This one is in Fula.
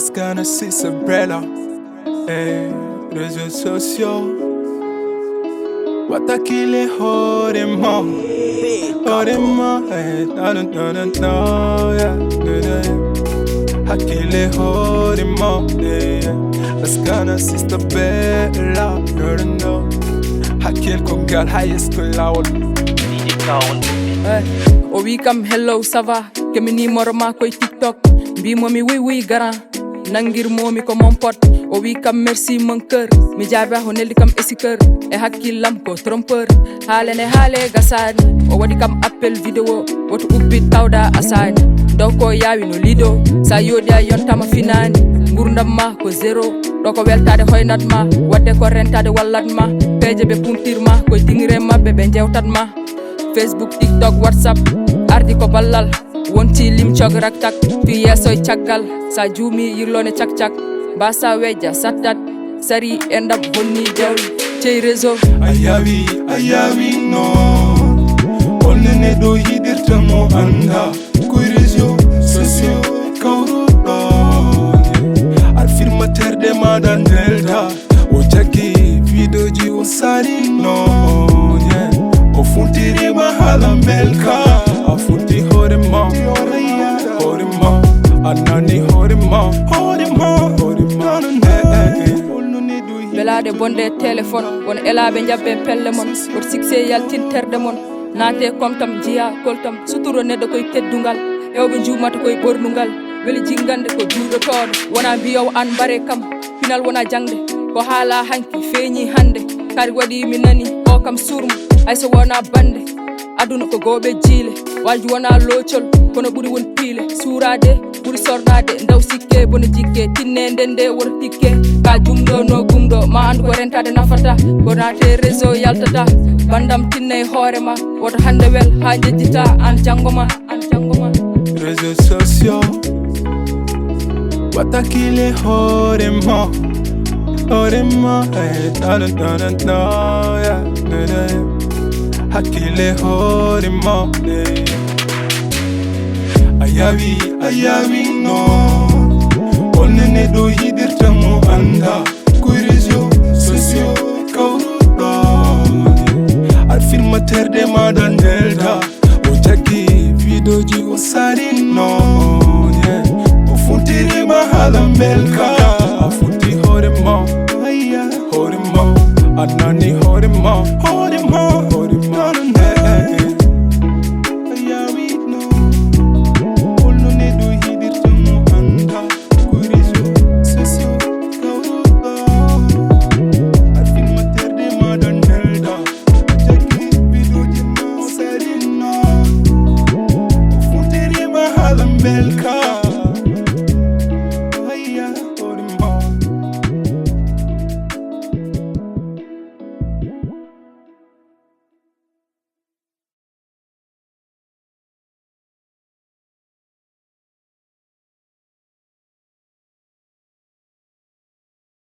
Lass Kana c'est ce brella. Réseaux sociaux. Watakile horema. Horema. Hakile horema. Lass Kana c'est ce brella. Hakil kongal highest lawol. O wi kam hello ça va kemi numéro ma koy TikTok bi momi oui grand nangir momi ko mon pote o wi kam merci mon cœur mi jaabe ho neldi kam esiker e hakkilam ko trompeur halene hale gasani o wadi kam appel vidéo woto ubbi tawda asani dow ko yawi no lido sa yodi a yontama finani gurdam ma ko zéro do ko weltade hoynat ma wadde ko rentade wallat ma peje be puntirma ko tingire mabbe be jewtat ma Facebook, TikTok, WhatsApp ardi ko ballal wonti lim cog raktak fi yesoy caggal sa jumi yirlone cak basa weja sattat sari endam bonni dewli cey réseau ayawi no onne do yidirta mo anda ko réseaux sociaux kawro al firmateur de madan delta o jagi video ji o sari no o funtiri mahala melka a funti horema anani horema belade bonde téléphone won elabe jabbe pelle mon pour succès yaltin terde mon naate kom tam jiya koltam suturo neddo koy teddungal ewbe jumata koy bornungal weli jingande ko juudo todo wona biyow an bare kam final wona jangde ko hala hanki feñi hande kari wadi mi nani o kam surmu ay so wona bande aduna ko gobe jile walji wona locol kono buri won pile surade buri sordade ndaw sikke bono jikke tinne ndende wor tikke ka jumdo no gumdo ma andu ko rentade nafata ko naate réseau yaltata bandam tinne hoorema woto hande wel ha jejjita an jangoma réseaux sociaux watakile horema hakile horema ayawi no onne do yidirta mo anda ko réseaux sociaux kawro al filmateur de madan delta o jagi video ji o sari no o funtiri mahala melka